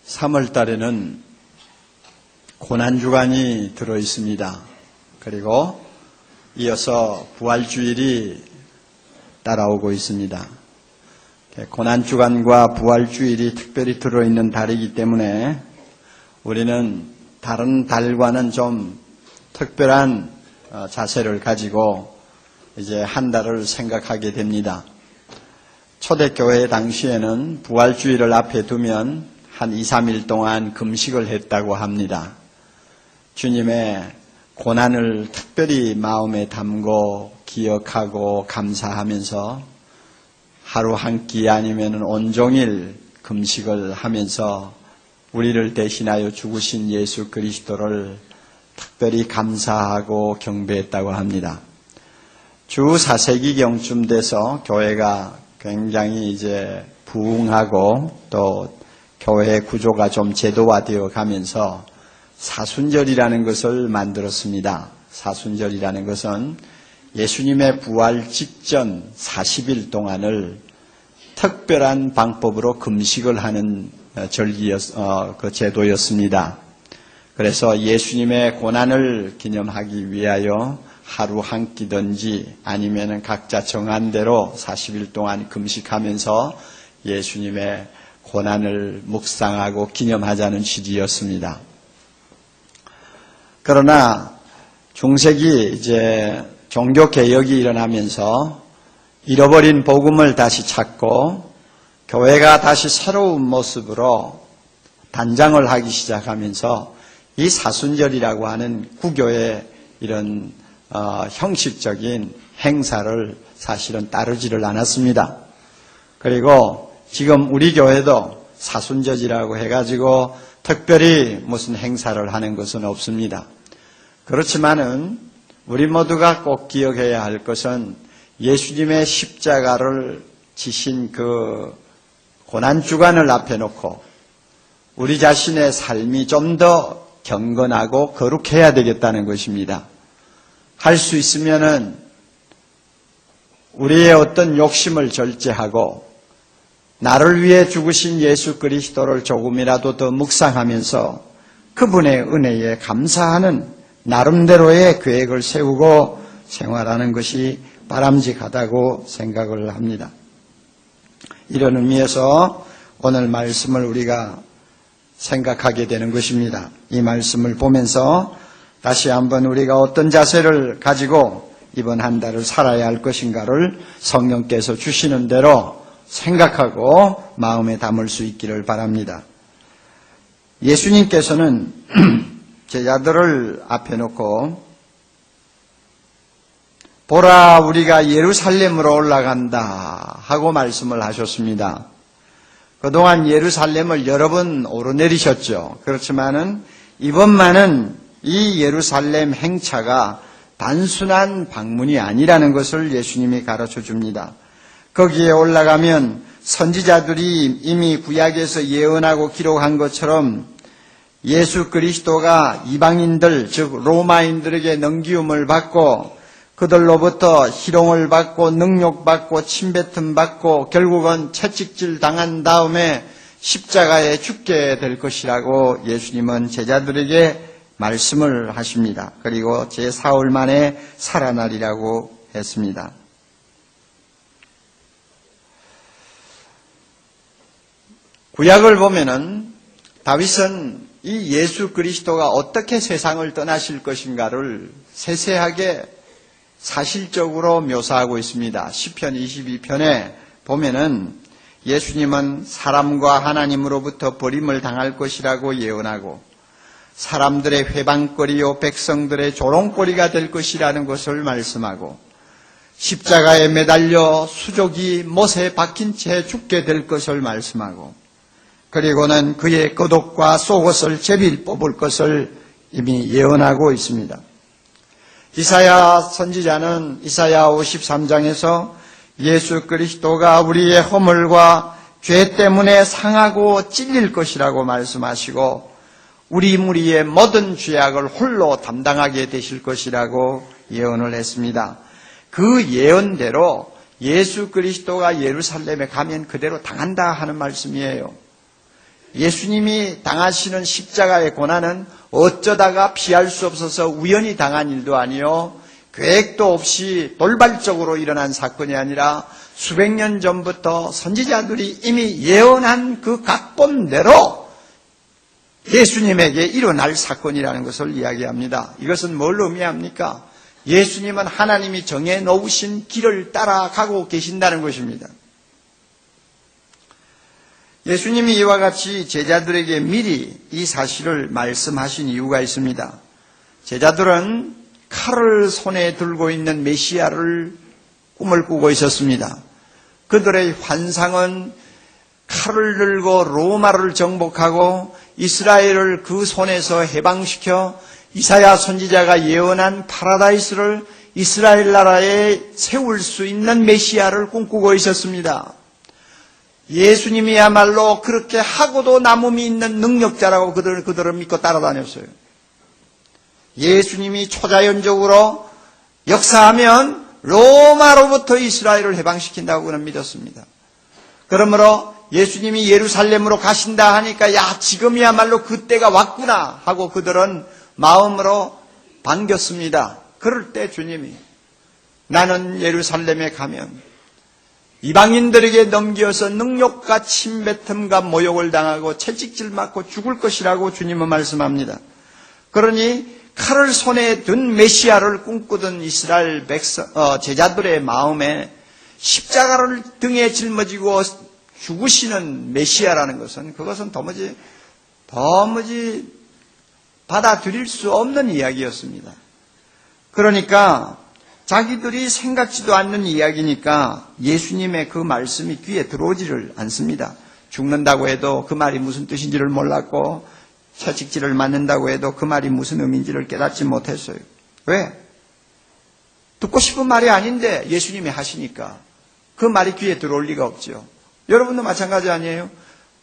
3월 달에는 고난주간이 들어 있습니다. 그리고 이어서 부활주일이 따라오고 있습니다. 고난주간과 부활주일이 특별히 들어있는 달이기 때문에 우리는 다른 달과는 좀 특별한 자세를 가지고 이제 한 달을 생각하게 됩니다. 초대교회 당시에는 부활주일을 앞에 두면 한 2, 3일 동안 금식을 했다고 합니다. 주님의 고난을 특별히 마음에 담고 기억하고 감사하면서 하루 한 끼 아니면 온종일 금식을 하면서 우리를 대신하여 죽으신 예수 그리스도를 특별히 감사하고 경배했다고 합니다. 주 4세기경쯤 돼서 교회가 굉장히 이제 부흥하고 또 교회 구조가 좀 제도화되어 가면서 사순절이라는 것을 만들었습니다. 사순절이라는 것은 예수님의 부활 직전 40일 동안을 특별한 방법으로 금식을 하는 그 제도였습니다. 그래서 예수님의 고난을 기념하기 위하여 하루 한 끼든지 아니면 각자 정한 대로 40일 동안 금식하면서 예수님의 고난을 묵상하고 기념하자는 취지였습니다. 그러나 중세기 이제 종교개혁이 일어나면서 잃어버린 복음을 다시 찾고 교회가 다시 새로운 모습으로 단장을 하기 시작하면서 이 사순절이라고 하는 구교의 이런 형식적인 행사를 사실은 따르지를 않았습니다. 그리고 지금 우리 교회도 사순절이라고 해가지고 특별히 무슨 행사를 하는 것은 없습니다. 그렇지만은 우리 모두가 꼭 기억해야 할 것은 예수님의 십자가를 지신 그 고난주간을 앞에 놓고 우리 자신의 삶이 좀 더 경건하고 거룩해야 되겠다는 것입니다. 할 수 있으면은 우리의 어떤 욕심을 절제하고 나를 위해 죽으신 예수 그리스도를 조금이라도 더 묵상하면서 그분의 은혜에 감사하는 나름대로의 계획을 세우고 생활하는 것이 바람직하다고 생각을 합니다. 이런 의미에서 오늘 말씀을 우리가 생각하게 되는 것입니다. 이 말씀을 보면서 다시 한번 우리가 어떤 자세를 가지고 이번 한 달을 살아야 할 것인가를 성령께서 주시는 대로 생각하고 마음에 담을 수 있기를 바랍니다. 예수님께서는 제자들을 앞에 놓고 보라 우리가 예루살렘으로 올라간다 하고 말씀을 하셨습니다. 그동안 예루살렘을 여러 번 오르내리셨죠. 그렇지만은 이번만은 이 예루살렘 행차가 단순한 방문이 아니라는 것을 예수님이 가르쳐 줍니다. 거기에 올라가면 선지자들이 이미 구약에서 예언하고 기록한 것처럼 예수 그리스도가 이방인들 즉 로마인들에게 능기움을 받고 그들로부터 희롱을 받고 능욕받고 침뱉음 받고 결국은 채찍질 당한 다음에 십자가에 죽게 될 것이라고 예수님은 제자들에게 말씀을 하십니다. 그리고 제4흘 만에 살아나리라고 했습니다. 구약을 보면은 다윗은 이 예수 그리스도가 어떻게 세상을 떠나실 것인가를 세세하게 사실적으로 묘사하고 있습니다. 시편 22편에 보면은 예수님은 사람과 하나님으로부터 버림을 당할 것이라고 예언하고 사람들의 회방거리요 백성들의 조롱거리가 될 것이라는 것을 말씀하고 십자가에 매달려 수족이 못에 박힌 채 죽게 될 것을 말씀하고 그리고는 그의 겉옷과 속옷을 제비를 뽑을 것을 이미 예언하고 있습니다. 이사야 선지자는 이사야 53장에서 예수 그리스도가 우리의 허물과 죄 때문에 상하고 찔릴 것이라고 말씀하시고 우리 무리의 모든 죄악을 홀로 담당하게 되실 것이라고 예언을 했습니다. 그 예언대로 예수 그리스도가 예루살렘에 가면 그대로 당한다 하는 말씀이에요. 예수님이 당하시는 십자가의 고난은 어쩌다가 피할 수 없어서 우연히 당한 일도 아니요, 계획도 없이 돌발적으로 일어난 사건이 아니라 수백 년 전부터 선지자들이 이미 예언한 그 각본대로 예수님에게 일어날 사건이라는 것을 이야기합니다. 이것은 뭘 의미합니까? 예수님은 하나님이 정해 놓으신 길을 따라가고 계신다는 것입니다. 예수님이 이와 같이 제자들에게 미리 이 사실을 말씀하신 이유가 있습니다. 제자들은 칼을 손에 들고 있는 메시아를 꿈을 꾸고 있었습니다. 그들의 환상은 칼을 들고 로마를 정복하고 이스라엘을 그 손에서 해방시켜 이사야 선지자가 예언한 파라다이스를 이스라엘 나라에 세울 수 있는 메시아를 꿈꾸고 있었습니다. 예수님이야말로 그렇게 하고도 남음이 있는 능력자라고 그들을 믿고 따라다녔어요. 예수님이 초자연적으로 역사하면 로마로부터 이스라엘을 해방시킨다고 그는 믿었습니다. 그러므로 예수님이 예루살렘으로 가신다 하니까 야, 지금이야말로 그때가 왔구나 하고 그들은 마음으로 반겼습니다. 그럴 때 주님이 나는 예루살렘에 가면 이방인들에게 넘겨서 능욕과 침뱉음과 모욕을 당하고 채찍질 맞고 죽을 것이라고 주님은 말씀합니다. 그러니 칼을 손에 든 메시아를 꿈꾸던 이스라엘 제자들의 마음에 십자가를 등에 짊어지고 죽으시는 메시아라는 것은 그것은 도무지 받아들일 수 없는 이야기였습니다. 그러니까 자기들이 생각지도 않는 이야기니까 예수님의 그 말씀이 귀에 들어오지를 않습니다. 죽는다고 해도 그 말이 무슨 뜻인지를 몰랐고 채찍질을 맞는다고 해도 그 말이 무슨 의미인지를 깨닫지 못했어요. 왜? 듣고 싶은 말이 아닌데 예수님이 하시니까 그 말이 귀에 들어올 리가 없죠. 여러분도 마찬가지 아니에요?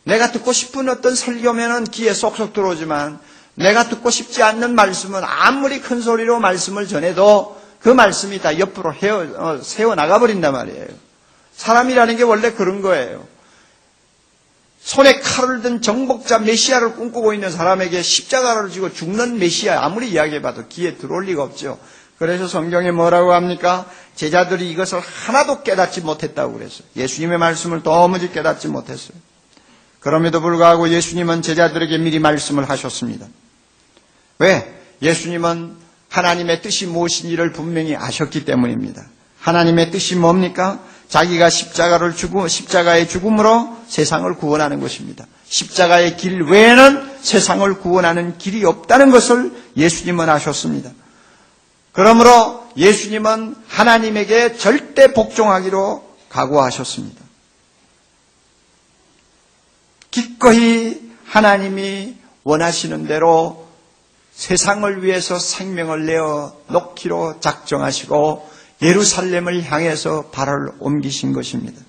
내가 듣고 싶은 어떤 설교면은 귀에 쏙쏙 들어오지만 내가 듣고 싶지 않는 말씀은 아무리 큰 소리로 말씀을 전해도 그 말씀이 다 옆으로 새어나가버린단 말이에요. 사람이라는 게 원래 그런 거예요. 손에 칼을 든 정복자 메시아를 꿈꾸고 있는 사람에게 십자가를 지고 죽는 메시아 아무리 이야기해봐도 귀에 들어올 리가 없죠. 그래서 성경에 뭐라고 합니까? 제자들이 이것을 하나도 깨닫지 못했다고 그랬어요. 예수님의 말씀을 도무지 깨닫지 못했어요. 그럼에도 불구하고 예수님은 제자들에게 미리 말씀을 하셨습니다. 왜? 예수님은 하나님의 뜻이 무엇인지를 분명히 아셨기 때문입니다. 하나님의 뜻이 뭡니까? 자기가 십자가의 죽음으로 세상을 구원하는 것입니다. 십자가의 길 외에는 세상을 구원하는 길이 없다는 것을 예수님은 아셨습니다. 그러므로 예수님은 하나님에게 절대 복종하기로 각오하셨습니다. 기꺼이 하나님이 원하시는 대로 세상을 위해서 생명을 내어 놓기로 작정하시고 예루살렘을 향해서 발을 옮기신 것입니다.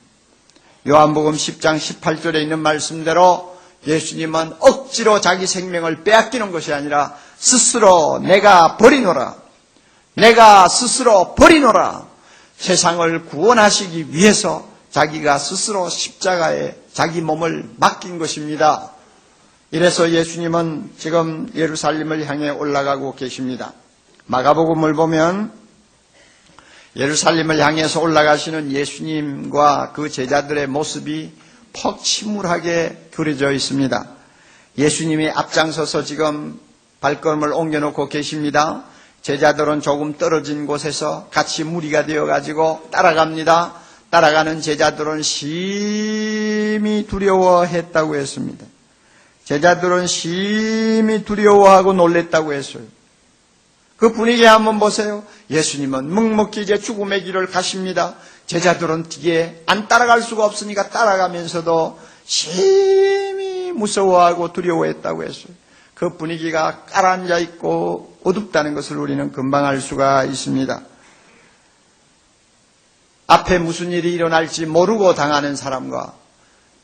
요한복음 10장 18절에 있는 말씀대로 예수님은 억지로 자기 생명을 빼앗기는 것이 아니라 스스로 내가 스스로 버리노라 세상을 구원하시기 위해서 자기가 스스로 십자가에 자기 몸을 맡긴 것입니다. 이래서 예수님은 지금 예루살렘을 향해 올라가고 계십니다. 마가복음을 보면 예루살렘을 향해서 올라가시는 예수님과 그 제자들의 모습이 퍽 침울하게 그려져 있습니다. 예수님이 앞장서서 지금 발걸음을 옮겨놓고 계십니다. 제자들은 조금 떨어진 곳에서 같이 무리가 되어가지고 따라갑니다. 따라가는 제자들은 심히 두려워했다고 했습니다. 제자들은 심히 두려워하고 놀랬다고 했어요. 그 분위기 한번 보세요. 예수님은 묵묵히 이제 죽음의 길을 가십니다. 제자들은 뒤에 안 따라갈 수가 없으니까 따라가면서도 심히 무서워하고 두려워했다고 했어요. 그 분위기가 깔아앉아 있고 어둡다는 것을 우리는 금방 알 수가 있습니다. 앞에 무슨 일이 일어날지 모르고 당하는 사람과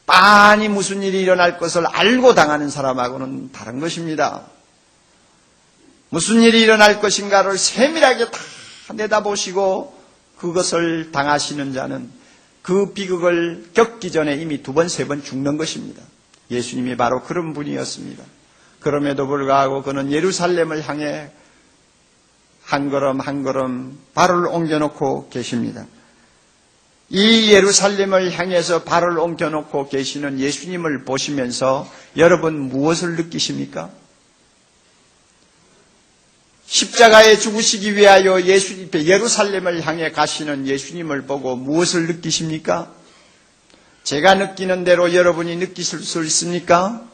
빤히 무슨 일이 일어날 것을 알고 당하는 사람하고는 다른 것입니다. 무슨 일이 일어날 것인가를 세밀하게 다 내다보시고 그것을 당하시는 자는 그 비극을 겪기 전에 이미 2번, 3번 죽는 것입니다. 예수님이 바로 그런 분이었습니다. 그럼에도 불구하고 그는 예루살렘을 향해 한 걸음 한 걸음 발을 옮겨놓고 계십니다. 이 예루살렘을 향해서 발을 옮겨놓고 계시는 예수님을 보시면서 여러분 무엇을 느끼십니까? 십자가에 죽으시기 위하여 예루살렘을 향해 가시는 예수님을 보고 무엇을 느끼십니까? 제가 느끼는 대로 여러분이 느끼실 수 있습니까?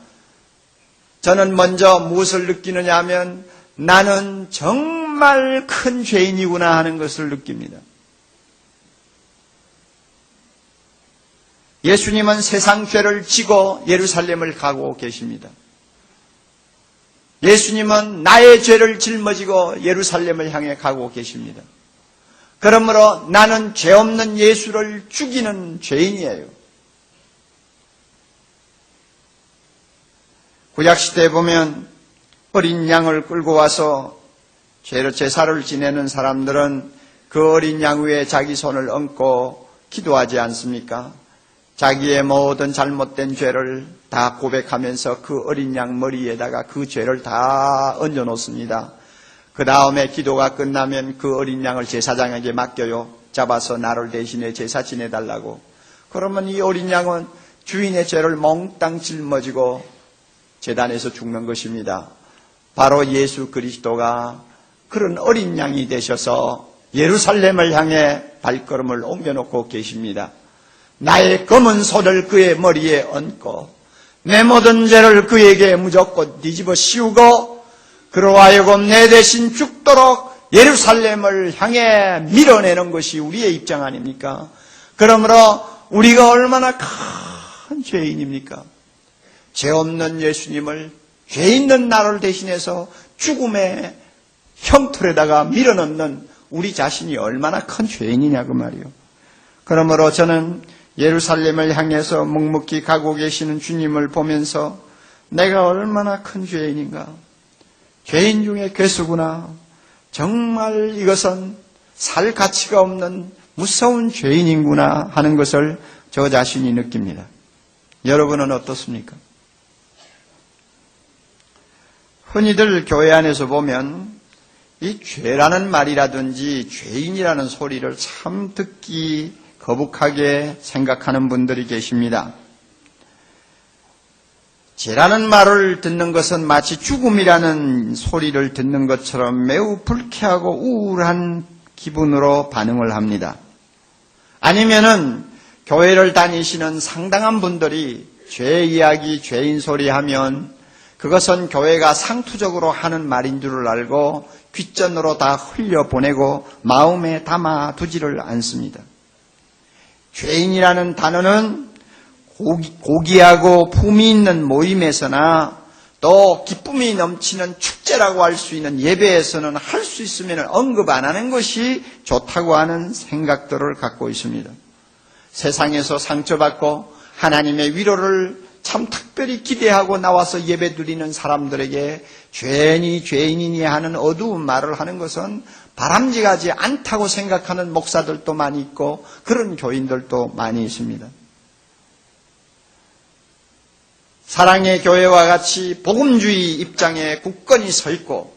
저는 먼저 무엇을 느끼느냐 하면 나는 정말 큰 죄인이구나 하는 것을 느낍니다. 예수님은 세상 죄를 지고 예루살렘을 가고 계십니다. 예수님은 나의 죄를 짊어지고 예루살렘을 향해 가고 계십니다. 그러므로 나는 죄 없는 예수를 죽이는 죄인이에요. 구약시대에 보면 어린 양을 끌고 와서 제사를 지내는 사람들은 그 어린 양 위에 자기 손을 얹고 기도하지 않습니까? 자기의 모든 잘못된 죄를 다 고백하면서 그 어린 양 머리에다가 그 죄를 다 얹어 놓습니다. 그 다음에 기도가 끝나면 그 어린 양을 제사장에게 맡겨요. 잡아서 나를 대신에 제사 지내달라고. 그러면 이 어린 양은 주인의 죄를 몽땅 짊어지고 제단에서 죽는 것입니다. 바로 예수 그리스도가 그런 어린 양이 되셔서 예루살렘을 향해 발걸음을 옮겨놓고 계십니다. 나의 검은 소를 그의 머리에 얹고 내 모든 죄를 그에게 무조건 뒤집어 씌우고 그로 하여금 내 대신 죽도록 예루살렘을 향해 밀어내는 것이 우리의 입장 아닙니까? 그러므로 우리가 얼마나 큰 죄인입니까? 죄 없는 예수님을 죄 있는 나를 대신해서 죽음의 형틀에다가 밀어넣는 우리 자신이 얼마나 큰 죄인이냐 그 말이요. 그러므로 저는 예루살렘을 향해서 묵묵히 가고 계시는 주님을 보면서 내가 얼마나 큰 죄인인가. 죄인 중에 괴수구나. 정말 이것은 살 가치가 없는 무서운 죄인이구나 하는 것을 저 자신이 느낍니다. 여러분은 어떻습니까? 흔히들 교회 안에서 보면 이 죄라는 말이라든지 죄인이라는 소리를 참 듣기 거북하게 생각하는 분들이 계십니다. 죄라는 말을 듣는 것은 마치 죽음이라는 소리를 듣는 것처럼 매우 불쾌하고 우울한 기분으로 반응을 합니다. 아니면은 교회를 다니시는 상당한 분들이 죄 이야기, 죄인 소리 하면 그것은 교회가 상투적으로 하는 말인 줄을 알고 귓전으로 다 흘려보내고 마음에 담아두지를 않습니다. 죄인이라는 단어는 고귀하고 품위 있는 모임에서나 또 기쁨이 넘치는 축제라고 할 수 있는 예배에서는 할 수 있으면 언급 안 하는 것이 좋다고 하는 생각들을 갖고 있습니다. 세상에서 상처받고 하나님의 위로를 참 특별히 기대하고 나와서 예배 드리는 사람들에게 죄인이니 하는 어두운 말을 하는 것은 바람직하지 않다고 생각하는 목사들도 많이 있고 그런 교인들도 많이 있습니다. 사랑의 교회와 같이 복음주의 입장에 굳건히 서 있고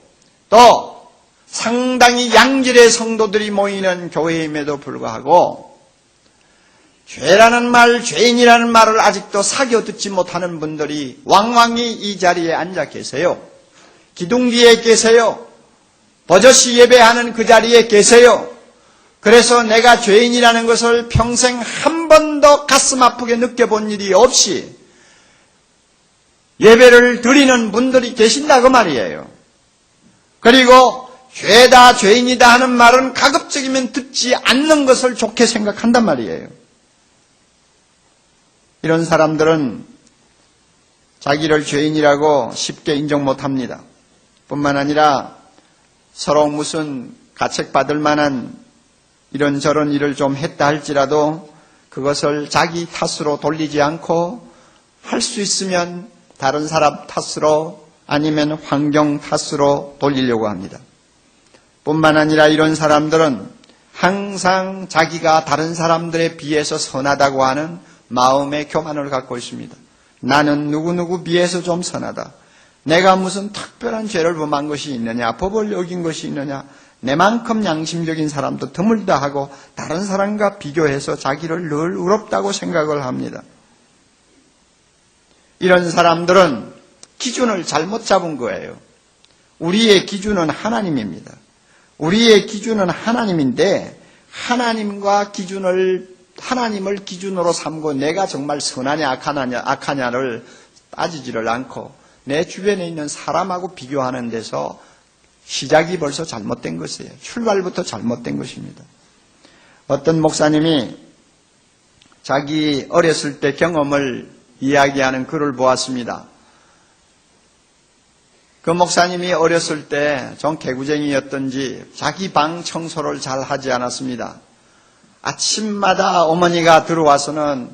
또 상당히 양질의 성도들이 모이는 교회임에도 불구하고 죄라는 말, 죄인이라는 말을 아직도 사겨 듣지 못하는 분들이 왕왕이 이 자리에 앉아 계세요. 기둥 뒤에 계세요. 버젓이 예배하는 그 자리에 계세요. 그래서 내가 죄인이라는 것을 평생 한 번도 가슴 아프게 느껴본 일이 없이 예배를 드리는 분들이 계신다고 말이에요. 그리고 죄다 죄인이다 하는 말은 가급적이면 듣지 않는 것을 좋게 생각한단 말이에요. 이런 사람들은 자기를 죄인이라고 쉽게 인정 못합니다. 뿐만 아니라 서로 무슨 가책받을 만한 이런저런 일을 좀 했다 할지라도 그것을 자기 탓으로 돌리지 않고 할 수 있으면 다른 사람 탓으로 아니면 환경 탓으로 돌리려고 합니다. 뿐만 아니라 이런 사람들은 항상 자기가 다른 사람들에 비해서 선하다고 하는 마음의 교만을 갖고 있습니다. 나는 누구누구 비해서 좀 선하다. 내가 무슨 특별한 죄를 범한 것이 있느냐, 법을 어긴 것이 있느냐, 내만큼 양심적인 사람도 드물다 하고 다른 사람과 비교해서 자기를 늘 의롭다고 생각을 합니다. 이런 사람들은 기준을 잘못 잡은 거예요. 우리의 기준은 하나님입니다. 우리의 기준은 하나님인데 하나님을 기준으로 삼고 내가 정말 선하냐 악하냐를 따지지를 않고 내 주변에 있는 사람하고 비교하는 데서 시작이 벌써 잘못된 것이에요. 출발부터 잘못된 것입니다. 어떤 목사님이 자기 어렸을 때 경험을 이야기하는 글을 보았습니다. 그 목사님이 어렸을 때 좀 개구쟁이였던지 자기 방 청소를 잘 하지 않았습니다. 아침마다 어머니가 들어와서는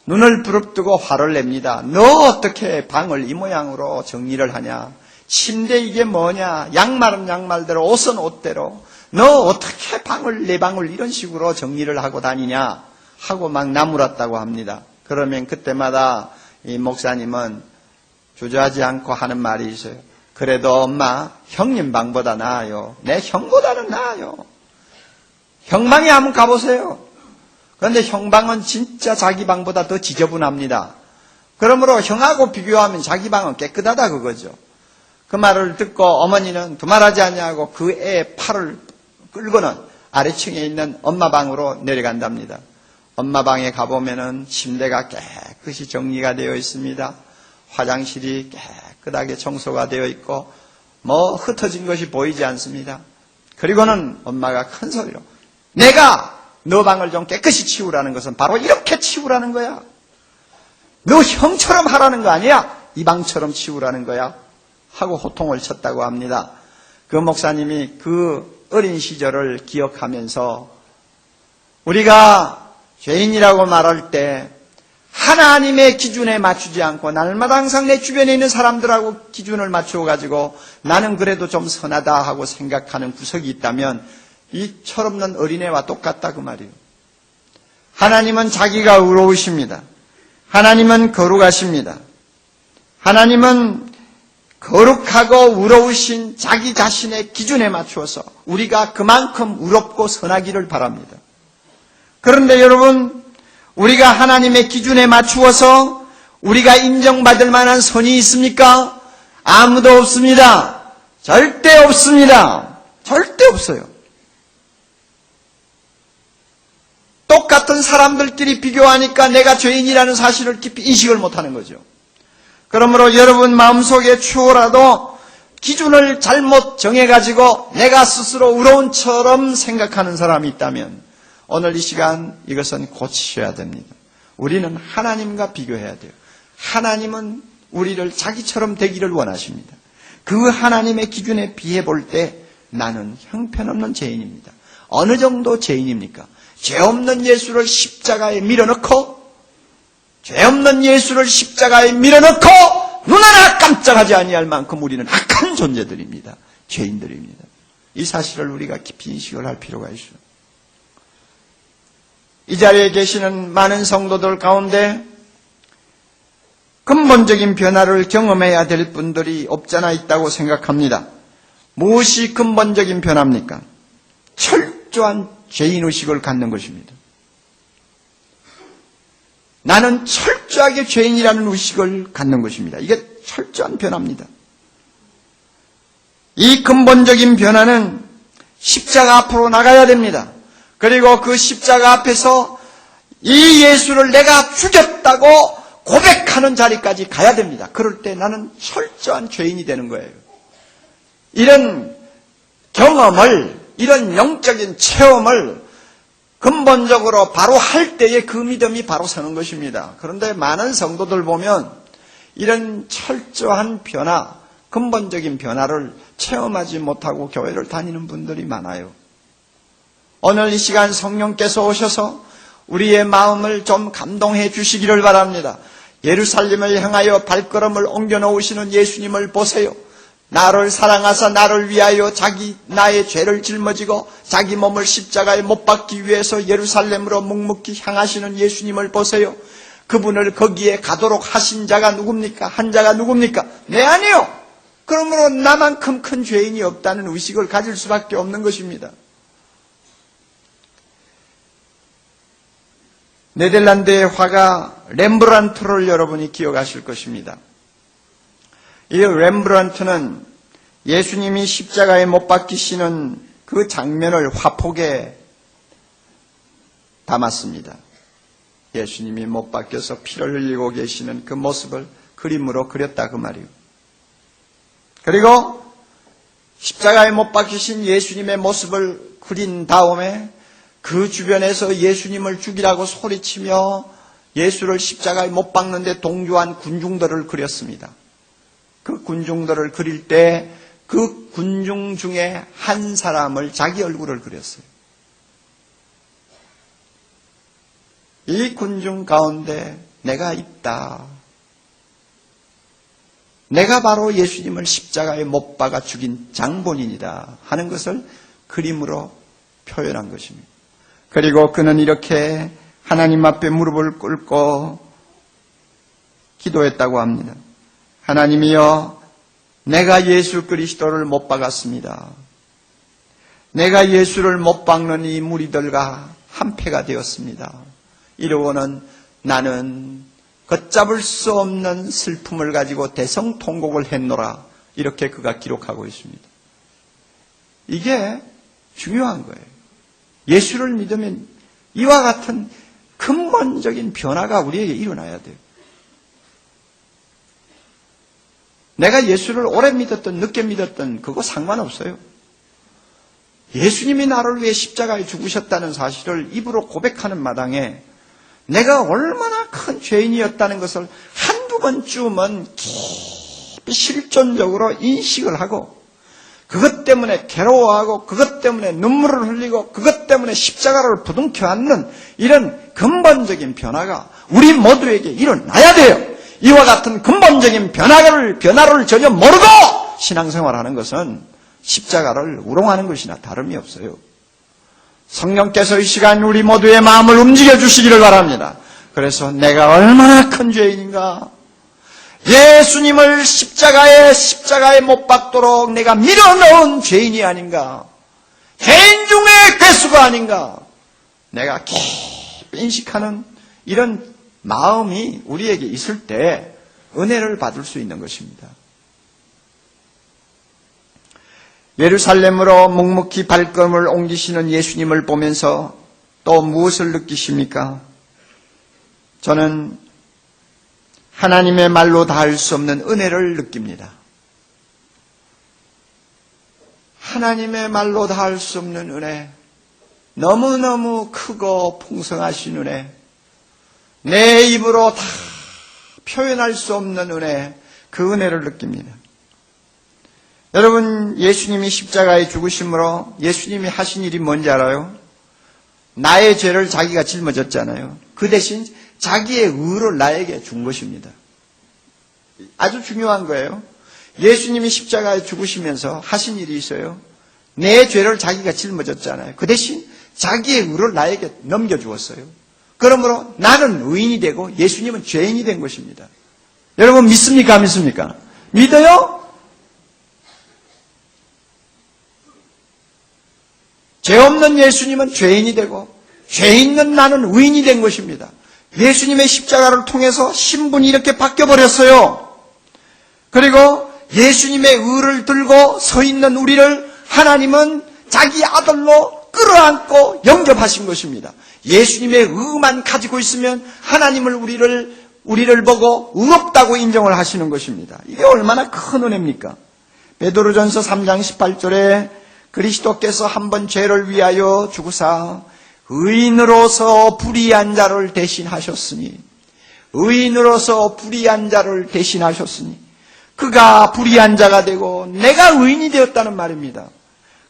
눈을 부릅뜨고 화를 냅니다. 너 어떻게 방을 이 모양으로 정리를 하냐? 침대 이게 뭐냐? 양말은 양말대로, 옷은 옷대로. 너 어떻게 내 방을 이런 식으로 정리를 하고 다니냐? 하고 막 나무랐다고 합니다. 그러면 그때마다 이 목사님은 주저하지 않고 하는 말이 있어요. 그래도 엄마, 형님 방보다 나아요. 내 형보다는 나아요. 형방에 한번 가보세요. 그런데 형방은 진짜 자기 방보다 더 지저분합니다. 그러므로 형하고 비교하면 자기 방은 깨끗하다 그거죠. 그 말을 듣고 어머니는 두말하지 않냐고 그 애의 팔을 끌고는 아래층에 있는 엄마 방으로 내려간답니다. 엄마 방에 가보면은 침대가 깨끗이 정리가 되어 있습니다. 화장실이 깨끗하게 청소가 되어 있고 뭐 흩어진 것이 보이지 않습니다. 그리고는 엄마가 큰 소리로 내가 너 방을 좀 깨끗이 치우라는 것은 바로 이렇게 치우라는 거야. 너 형처럼 하라는 거 아니야. 이 방처럼 치우라는 거야. 하고 호통을 쳤다고 합니다. 그 목사님이 그 어린 시절을 기억하면서 우리가 죄인이라고 말할 때 하나님의 기준에 맞추지 않고 날마다 항상 내 주변에 있는 사람들하고 기준을 맞추어 가지고 나는 그래도 좀 선하다 하고 생각하는 구석이 있다면 이 철없는 어린애와 똑같다 그 말이에요. 하나님은 자기가 의로우십니다. 하나님은 거룩하십니다. 하나님은 거룩하고 의로우신 자기 자신의 기준에 맞추어서 우리가 그만큼 의롭고 선하기를 바랍니다. 그런데 여러분, 우리가 하나님의 기준에 맞추어서 우리가 인정받을 만한 선이 있습니까? 아무도 없습니다. 절대 없습니다. 절대 없어요. 똑같은 사람들끼리 비교하니까 내가 죄인이라는 사실을 깊이 인식을 못하는 거죠. 그러므로 여러분 마음속에 추호라도 기준을 잘못 정해가지고 내가 스스로 의로운처럼 생각하는 사람이 있다면 오늘 이 시간 이것은 고치셔야 됩니다. 우리는 하나님과 비교해야 돼요. 하나님은 우리를 자기처럼 되기를 원하십니다. 그 하나님의 기준에 비해 볼 때 나는 형편없는 죄인입니다. 어느 정도 죄인입니까? 죄 없는 예수를 십자가에 밀어넣고 눈 하나 깜짝하지 아니할 만큼 우리는 악한 존재들입니다. 죄인들입니다. 이 사실을 우리가 깊이 인식을 할 필요가 있어요. 이 자리에 계시는 많은 성도들 가운데 근본적인 변화를 경험해야 될 분들이 없잖아 있다고 생각합니다. 무엇이 근본적인 변화입니까? 철저한 죄인의식을 갖는 것입니다. 나는 철저하게 죄인이라는 의식을 갖는 것입니다. 이게 철저한 변화입니다. 이 근본적인 변화는 십자가 앞으로 나가야 됩니다. 그리고 그 십자가 앞에서 이 예수를 내가 죽였다고 고백하는 자리까지 가야 됩니다. 그럴 때 나는 철저한 죄인이 되는 거예요. 이런 경험을, 이런 영적인 체험을 근본적으로 바로 할 때에 그 믿음이 바로 서는 것입니다. 그런데 많은 성도들 보면 이런 철저한 변화, 근본적인 변화를 체험하지 못하고 교회를 다니는 분들이 많아요. 오늘 이 시간 성령께서 오셔서 우리의 마음을 좀 감동해 주시기를 바랍니다. 예루살렘을 향하여 발걸음을 옮겨 놓으시는 예수님을 보세요. 나를 사랑하사 나를 위하여 나의 죄를 짊어지고 자기 몸을 십자가에 못 박기 위해서 예루살렘으로 묵묵히 향하시는 예수님을 보세요. 그분을 거기에 가도록 하신 자가 누굽니까? 한 자가 누굽니까? 네, 아니요. 그러므로 나만큼 큰 죄인이 없다는 의식을 가질 수밖에 없는 것입니다. 네덜란드의 화가 렘브란트를 여러분이 기억하실 것입니다. 이 렘브란트는 예수님이 십자가에 못 박히시는 그 장면을 화폭에 담았습니다. 예수님이 못 박혀서 피를 흘리고 계시는 그 모습을 그림으로 그렸다 그 말이에요. 그리고 십자가에 못 박히신 예수님의 모습을 그린 다음에 그 주변에서 예수님을 죽이라고 소리치며 예수를 십자가에 못 박는데 동조한 군중들을 그렸습니다. 그 군중들을 그릴 때 그 군중 중에 한 사람을 자기 얼굴을 그렸어요. 이 군중 가운데 내가 있다. 내가 바로 예수님을 십자가에 못 박아 죽인 장본인이다 하는 것을 그림으로 표현한 것입니다. 그리고 그는 이렇게 하나님 앞에 무릎을 꿇고 기도했다고 합니다. 하나님이여, 내가 예수 그리스도를 못 박았습니다. 내가 예수를 못 박는 이 무리들과 한패가 되었습니다. 이러고는 나는 걷잡을 수 없는 슬픔을 가지고 대성통곡을 했노라. 이렇게 그가 기록하고 있습니다. 이게 중요한 거예요. 예수를 믿으면 이와 같은 근본적인 변화가 우리에게 일어나야 돼요. 내가 예수를 오래 믿었든 늦게 믿었든 그거 상관없어요. 예수님이 나를 위해 십자가에 죽으셨다는 사실을 입으로 고백하는 마당에 내가 얼마나 큰 죄인이었다는 것을 한두 번쯤은 깊이 실존적으로 인식을 하고 그것 때문에 괴로워하고 그것 때문에 눈물을 흘리고 그것 때문에 십자가를 부둥켜 안는 이런 근본적인 변화가 우리 모두에게 일어나야 돼요. 이와 같은 근본적인 변화를 전혀 모르고 신앙생활하는 것은 십자가를 우롱하는 것이나 다름이 없어요. 성령께서 이 시간 우리 모두의 마음을 움직여 주시기를 바랍니다. 그래서 내가 얼마나 큰 죄인인가, 예수님을 십자가에 못 박도록 내가 밀어넣은 죄인이 아닌가, 죄인 중에 괴수가 아닌가, 내가 깊이 인식하는 이런 마음이 우리에게 있을 때 은혜를 받을 수 있는 것입니다. 예루살렘으로 묵묵히 발걸음을 옮기시는 예수님을 보면서 또 무엇을 느끼십니까? 저는 하나님의 말로 다할 수 없는 은혜를 느낍니다. 하나님의 말로 다할 수 없는 은혜, 너무너무 크고 풍성하신 은혜, 내 입으로 다 표현할 수 없는 은혜, 그 은혜를 느낍니다. 여러분, 예수님이 십자가에 죽으심으로 예수님이 하신 일이 뭔지 알아요? 나의 죄를 자기가 짊어졌잖아요. 그 대신 자기의 의를 나에게 준 것입니다. 아주 중요한 거예요. 예수님이 십자가에 죽으시면서 하신 일이 있어요. 내 죄를 자기가 짊어졌잖아요. 그 대신 자기의 의를 나에게 넘겨주었어요. 그러므로 나는 의인이 되고 예수님은 죄인이 된 것입니다. 여러분 믿습니까? 안 믿습니까? 믿어요? 죄 없는 예수님은 죄인이 되고 죄 있는 나는 의인이 된 것입니다. 예수님의 십자가를 통해서 신분이 이렇게 바뀌어버렸어요. 그리고 예수님의 의를 들고 서 있는 우리를 하나님은 자기 아들로 끌어안고 영접하신 것입니다. 예수님의 의만 가지고 있으면 하나님을 우리를 보고 의롭다고 인정을 하시는 것입니다. 이게 얼마나 큰 은혜입니까? 베드로전서 3장 18절에 그리스도께서 한 번 죄를 위하여 죽으사 의인으로서 불의한 자를 대신하셨으니 그가 불의한 자가 되고 내가 의인이 되었다는 말입니다.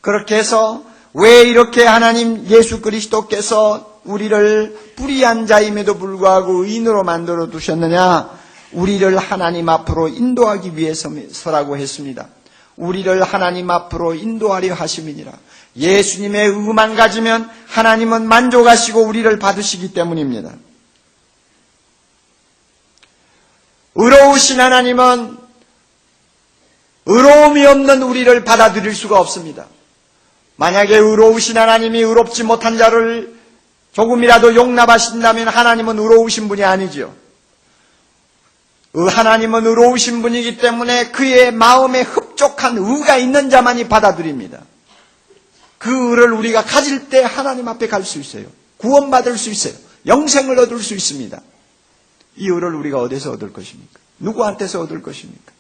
그렇게 해서 왜 이렇게 하나님 예수 그리스도께서 우리를 불의한 자임에도 불구하고 의인으로 만들어 두셨느냐? 우리를 하나님 앞으로 인도하기 위해서라고 했습니다. 우리를 하나님 앞으로 인도하려 하심이니라. 예수님의 의만 가지면 하나님은 만족하시고 우리를 받으시기 때문입니다. 의로우신 하나님은 의로움이 없는 우리를 받아들일 수가 없습니다. 만약에 의로우신 하나님이 의롭지 못한 자를 조금이라도 용납하신다면 하나님은 의로우신 분이 아니죠. 하나님은 의로우신 분이기 때문에 그의 마음에 흡족한 의가 있는 자만이 받아들입니다. 그 의를 우리가 가질 때 하나님 앞에 갈 수 있어요. 구원받을 수 있어요. 영생을 얻을 수 있습니다. 이 의를 우리가 어디서 얻을 것입니까? 누구한테서 얻을 것입니까?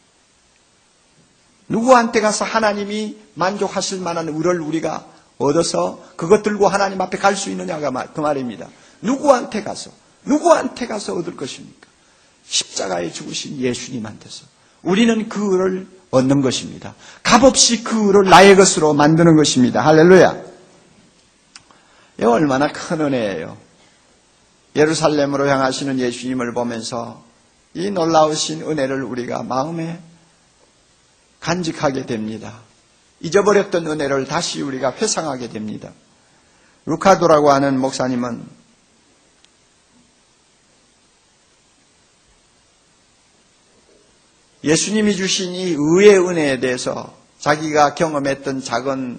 누구한테 가서 하나님이 만족하실 만한 의를 우리가 얻어서 그것 들고 하나님 앞에 갈 수 있느냐가 그 말입니다. 누구한테 가서 얻을 것입니까? 십자가에 죽으신 예수님한테서 우리는 그 의를 얻는 것입니다. 값없이 그 의를 나의 것으로 만드는 것입니다. 할렐루야. 이 얼마나 큰 은혜예요. 예루살렘으로 향하시는 예수님을 보면서 이 놀라우신 은혜를 우리가 마음에 간직하게 됩니다. 잊어버렸던 은혜를 다시 우리가 회상하게 됩니다. 루카도라고 하는 목사님은 예수님이 주신 이 의의 은혜에 대해서 자기가 경험했던 작은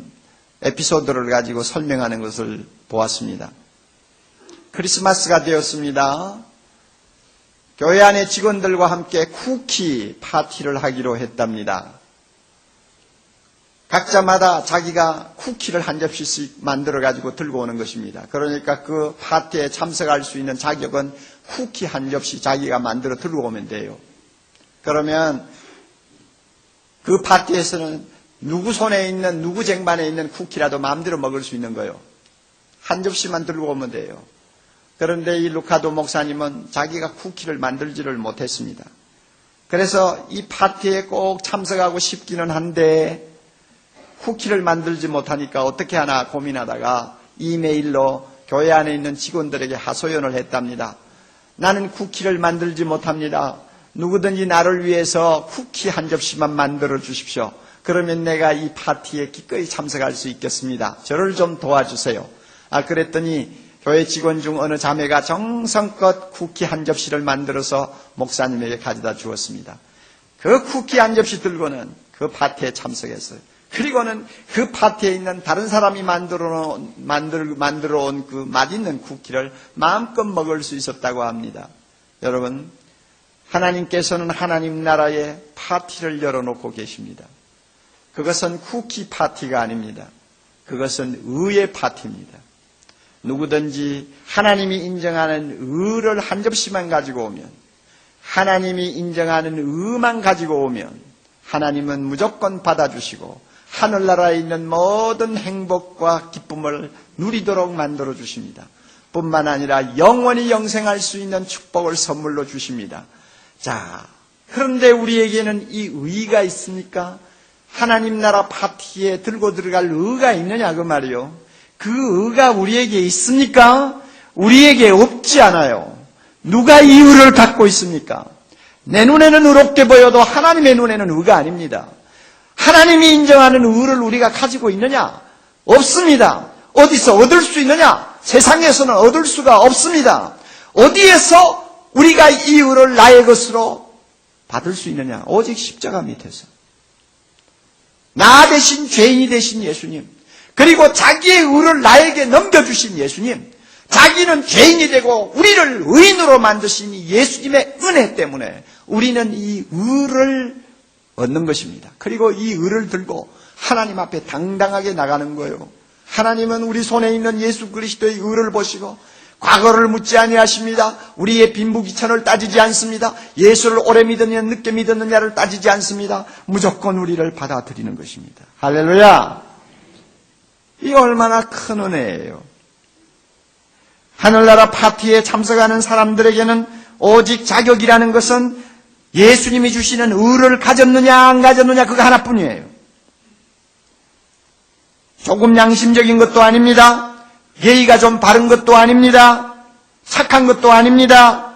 에피소드를 가지고 설명하는 것을 보았습니다. 크리스마스가 되었습니다. 교회 안의 직원들과 함께 쿠키 파티를 하기로 했답니다. 각자마다 자기가 쿠키를 한 접시씩 만들어 가지고 들고 오는 것입니다. 그러니까 그 파티에 참석할 수 있는 자격은 쿠키 한 접시 자기가 만들어 들고 오면 돼요. 그러면 그 파티에서는 누구 손에 있는, 누구 쟁반에 있는 쿠키라도 마음대로 먹을 수 있는 거예요. 한 접시만 들고 오면 돼요. 그런데 이 루카도 목사님은 자기가 쿠키를 만들지를 못했습니다. 그래서 이 파티에 꼭 참석하고 싶기는 한데 쿠키를 만들지 못하니까 어떻게 하나 고민하다가 이메일로 교회 안에 있는 직원들에게 하소연을 했답니다. 나는 쿠키를 만들지 못합니다. 누구든지 나를 위해서 쿠키 한 접시만 만들어 주십시오. 그러면 내가 이 파티에 기꺼이 참석할 수 있겠습니다. 저를 좀 도와주세요. 그랬더니 교회 직원 중 어느 자매가 정성껏 쿠키 한 접시를 만들어서 목사님에게 가져다 주었습니다. 그 쿠키 한 접시 들고는 그 파티에 참석했어요. 그리고는 그 파티에 있는 다른 사람이 만들어 온 그 맛있는 쿠키를 마음껏 먹을 수 있었다고 합니다. 여러분, 하나님께서는 하나님 나라에 파티를 열어놓고 계십니다. 그것은 쿠키 파티가 아닙니다. 그것은 의의 파티입니다. 누구든지 하나님이 인정하는 의를 한 접시만 가지고 오면, 하나님이 인정하는 의만 가지고 오면 하나님은 무조건 받아주시고 하늘나라에 있는 모든 행복과 기쁨을 누리도록 만들어 주십니다. 뿐만 아니라 영원히 영생할 수 있는 축복을 선물로 주십니다. 자, 그런데 우리에게는 이 의가 있습니까? 하나님 나라 파티에 들고 들어갈 의가 있느냐 그 말이요. 그 의가 우리에게 있습니까? 우리에게 없지 않아요. 누가 이 의를 갖고 있습니까? 내 눈에는 의롭게 보여도 하나님의 눈에는 의가 아닙니다. 하나님이 인정하는 의를 우리가 가지고 있느냐? 없습니다. 어디서 얻을 수 있느냐? 세상에서는 얻을 수가 없습니다. 어디에서 우리가 이 의를 나의 것으로 받을 수 있느냐? 오직 십자가 밑에서. 나 대신 죄인이 되신 예수님, 그리고 자기의 의를 나에게 넘겨주신 예수님, 자기는 죄인이 되고 우리를 의인으로 만드신 이 예수님의 은혜 때문에 우리는 이 의를 얻는 것입니다. 그리고 이 의를 들고 하나님 앞에 당당하게 나가는 거예요. 하나님은 우리 손에 있는 예수 그리스도의 의를 보시고 과거를 묻지 아니하십니다. 우리의 빈부귀천을 따지지 않습니다. 예수를 오래 믿느냐 늦게 믿었느냐를 따지지 않습니다. 무조건 우리를 받아들이는 것입니다. 할렐루야. 이 얼마나 큰 은혜예요. 하늘나라 파티에 참석하는 사람들에게는 오직 자격이라는 것은 예수님이 주시는 의를 가졌느냐 안 가졌느냐 그거 하나뿐이에요. 조금 양심적인 것도 아닙니다. 예의가 좀 바른 것도 아닙니다. 착한 것도 아닙니다.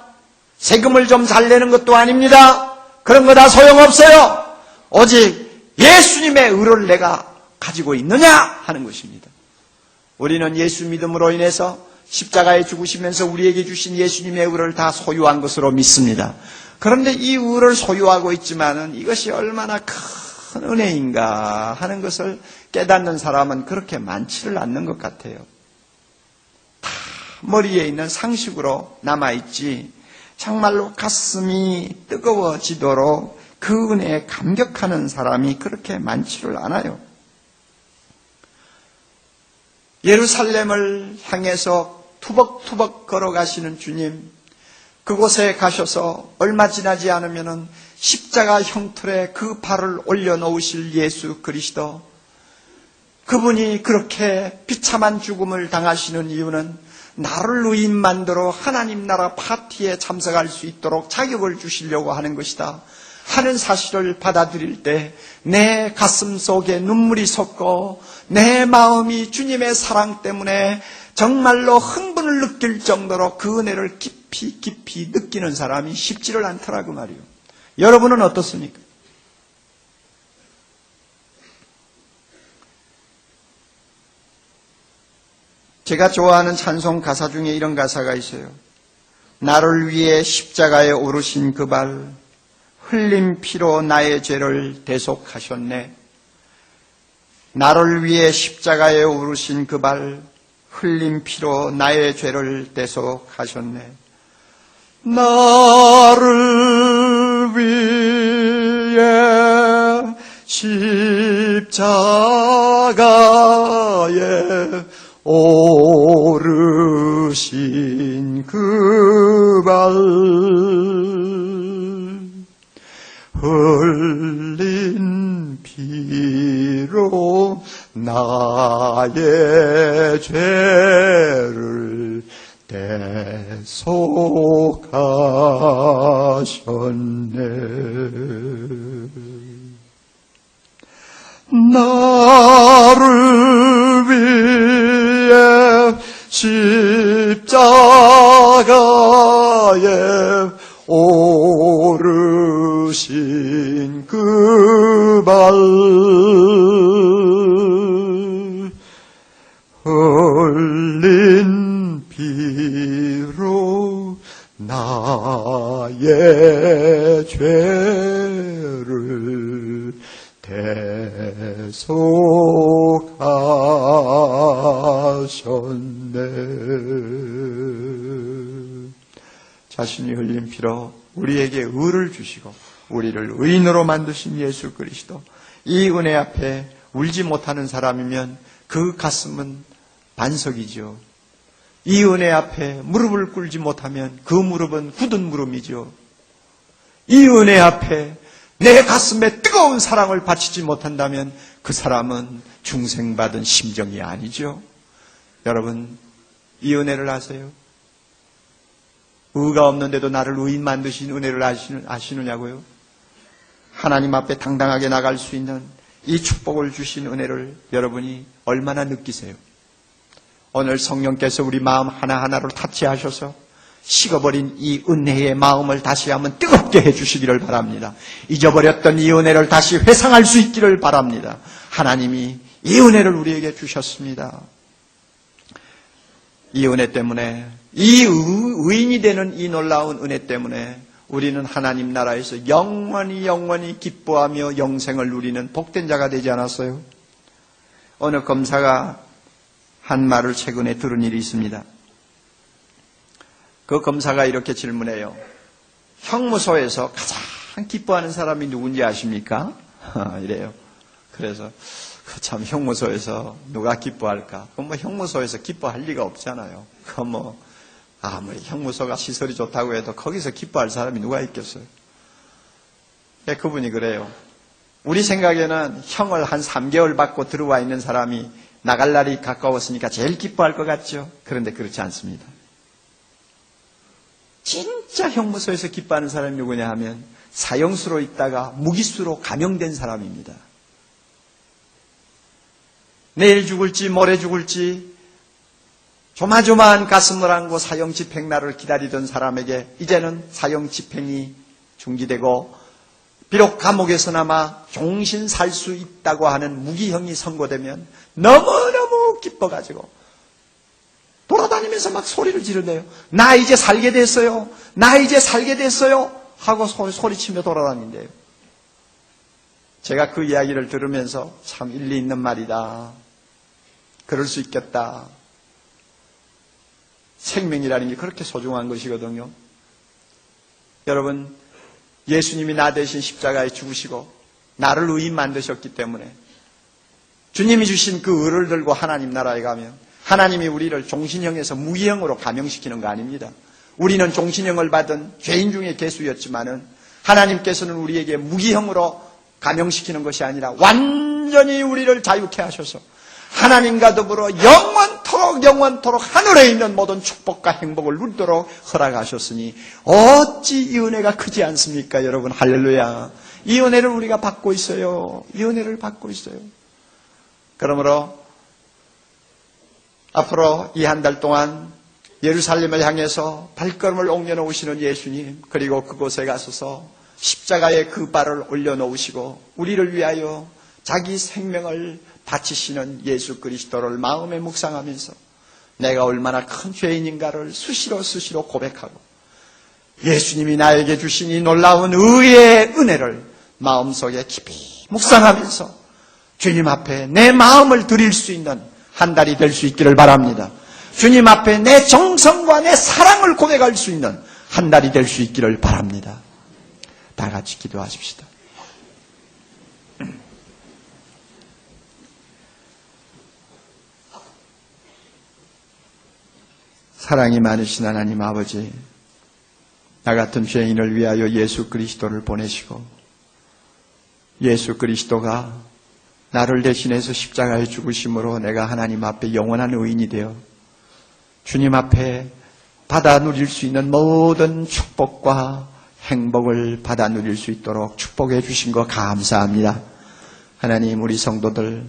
세금을 좀 잘 내는 것도 아닙니다. 그런 거 다 소용없어요. 오직 예수님의 의를 내가 가지고 있느냐 하는 것입니다. 우리는 예수 믿음으로 인해서 십자가에 죽으시면서 우리에게 주신 예수님의 의를 다 소유한 것으로 믿습니다. 그런데 이 의를 소유하고 있지만은 이것이 얼마나 큰 은혜인가 하는 것을 깨닫는 사람은 그렇게 많지를 않는 것 같아요. 다 머리에 있는 상식으로 남아있지 정말로 가슴이 뜨거워지도록 그 은혜에 감격하는 사람이 그렇게 많지를 않아요. 예루살렘을 향해서 투벅투벅 걸어가시는 주님, 그곳에 가셔서 얼마 지나지 않으면 십자가 형틀에 그 발을 올려놓으실 예수 그리스도, 그분이 그렇게 비참한 죽음을 당하시는 이유는 나를 의인 만들어 하나님 나라 파티에 참석할 수 있도록 자격을 주시려고 하는 것이다 하는 사실을 받아들일 때 내 가슴 속에 눈물이 솟고 내 마음이 주님의 사랑 때문에 정말로 흥분을 느낄 정도로 그 은혜를 깊이 깊이 느끼는 사람이 쉽지를 않더라고 말이요. 여러분은 어떻습니까? 제가 좋아하는 찬송 가사 중에 이런 가사가 있어요. 나를 위해 십자가에 오르신 그 발, 흘린 피로 나의 죄를 대속하셨네. 나를 위해 십자가에 오르신 그 발, 흘린 피로 나의 죄를 대속하셨네. 나를 위해 십자가에 오르신 그 발, 흘린 피로 나의 죄를 대속하셨네. 나를 위해 십자가에 오르신 그 발, 흘린 피로 나의 죄를 대속하셨네. 자신이 흘린 피로 우리에게 의를 주시고 우리를 의인으로 만드신 예수 그리스도, 이 은혜 앞에 울지 못하는 사람이면 그 가슴은 반석이죠. 이 은혜 앞에 무릎을 꿇지 못하면 그 무릎은 굳은 무릎이죠. 이 은혜 앞에 내 가슴에 뜨거운 사랑을 바치지 못한다면 그 사람은 중생받은 심정이 아니죠. 여러분, 이 은혜를 아세요? 의가 없는데도 나를 의인 만드신 은혜를 아시느냐고요? 하나님 앞에 당당하게 나갈 수 있는 이 축복을 주신 은혜를 여러분이 얼마나 느끼세요? 오늘 성령께서 우리 마음 하나하나를 타치하셔서 식어버린 이 은혜의 마음을 다시 한번 뜨겁게 해주시기를 바랍니다. 잊어버렸던 이 은혜를 다시 회상할 수 있기를 바랍니다. 하나님이 이 은혜를 우리에게 주셨습니다. 이 은혜 때문에, 이 의인이 되는 이 놀라운 은혜 때문에 우리는 하나님 나라에서 영원히 기뻐하며 영생을 누리는 복된 자가 되지 않았어요? 어느 검사가 한 말을 최근에 들은 일이 있습니다. 그 검사가 이렇게 질문해요. 형무소에서 가장 기뻐하는 사람이 누군지 아십니까? 이래요. 그래서 참 형무소에서 누가 기뻐할까? 그럼 뭐 형무소에서 기뻐할 리가 없잖아요. 그럼 뭐 아무리 형무소가 시설이 좋다고 해도 거기서 기뻐할 사람이 누가 있겠어요? 그분이 그래요. 우리 생각에는 형을 한 3개월 받고 들어와 있는 사람이 나갈 날이 가까웠으니까 제일 기뻐할 것 같죠? 그런데 그렇지 않습니다. 진짜 형무소에서 기뻐하는 사람이 누구냐 하면 사형수로 있다가 무기수로 감형된 사람입니다. 내일 죽을지 모레 죽을지 조마조마한 가슴을 안고 사형 집행날을 기다리던 사람에게 이제는 사형 집행이 중지되고 비록 감옥에서나마 종신 살 수 있다고 하는 무기형이 선고되면 너무너무 기뻐가지고 돌아다니면서 막 소리를 지르네요. 나 이제 살게 됐어요. 나 이제 살게 됐어요. 하고 소리치며 돌아다닌대요. 제가 그 이야기를 들으면서 참 일리 있는 말이다. 그럴 수 있겠다. 생명이라는 게 그렇게 소중한 것이거든요. 여러분, 예수님이 나 대신 십자가에 죽으시고 나를 의인 만드셨기 때문에 주님이 주신 그 의를 들고 하나님 나라에 가면 하나님이 우리를 종신형에서 무기형으로 감형시키는 거 아닙니다. 우리는 종신형을 받은 죄인 중에 개수였지만은 하나님께서는 우리에게 무기형으로 감형시키는 것이 아니라 완전히 우리를 자유케 하셔서 하나님과 더불어 영원토록 하늘에 있는 모든 축복과 행복을 누리도록 허락하셨으니 어찌 이 은혜가 크지 않습니까? 여러분, 할렐루야. 이 은혜를 우리가 받고 있어요. 이 은혜를 받고 있어요. 그러므로 앞으로 이 한 달 동안 예루살렘을 향해서 발걸음을 옮겨놓으시는 예수님, 그리고 그곳에 가셔서 십자가에 그 발을 올려놓으시고 우리를 위하여 자기 생명을 바치시는 예수 그리스도를 마음에 묵상하면서 내가 얼마나 큰 죄인인가를 수시로 고백하고 예수님이 나에게 주신 이 놀라운 의의 은혜를 마음속에 깊이 묵상하면서 주님 앞에 내 마음을 드릴 수 있는 한 달이 될 수 있기를 바랍니다. 주님 앞에 내 정성과 내 사랑을 고백할 수 있는 한 달이 될 수 있기를 바랍니다. 다 같이 기도하십시다. 사랑이 많으신 하나님 아버지, 나 같은 죄인을 위하여 예수 그리스도를 보내시고 예수 그리스도가 나를 대신해서 십자가에 죽으심으로 내가 하나님 앞에 영원한 의인이 되어 주님 앞에 받아 누릴 수 있는 모든 축복과 행복을 받아 누릴 수 있도록 축복해 주신 거 감사합니다. 하나님, 우리 성도들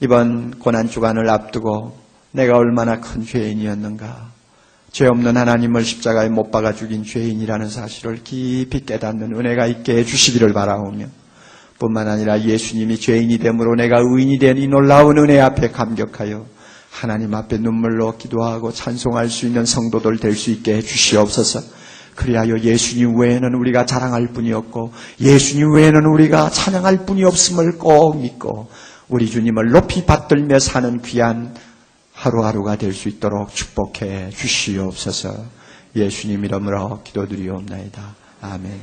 이번 고난주간을 앞두고 내가 얼마나 큰 죄인이었는가, 죄 없는 하나님을 십자가에 못 박아 죽인 죄인이라는 사실을 깊이 깨닫는 은혜가 있게 해주시기를 바라오며 뿐만 아니라 예수님이 죄인이 됨으로 내가 의인이 된 이 놀라운 은혜 앞에 감격하여 하나님 앞에 눈물로 기도하고 찬송할 수 있는 성도들 될 수 있게 해주시옵소서. 그리하여 예수님 외에는 우리가 자랑할 분이 없고 예수님 외에는 우리가 찬양할 분이 없음을 꼭 믿고 우리 주님을 높이 받들며 사는 귀한 하루하루가 될 수 있도록 축복해 주시옵소서. 예수님 이름으로 기도드리옵나이다. 아멘.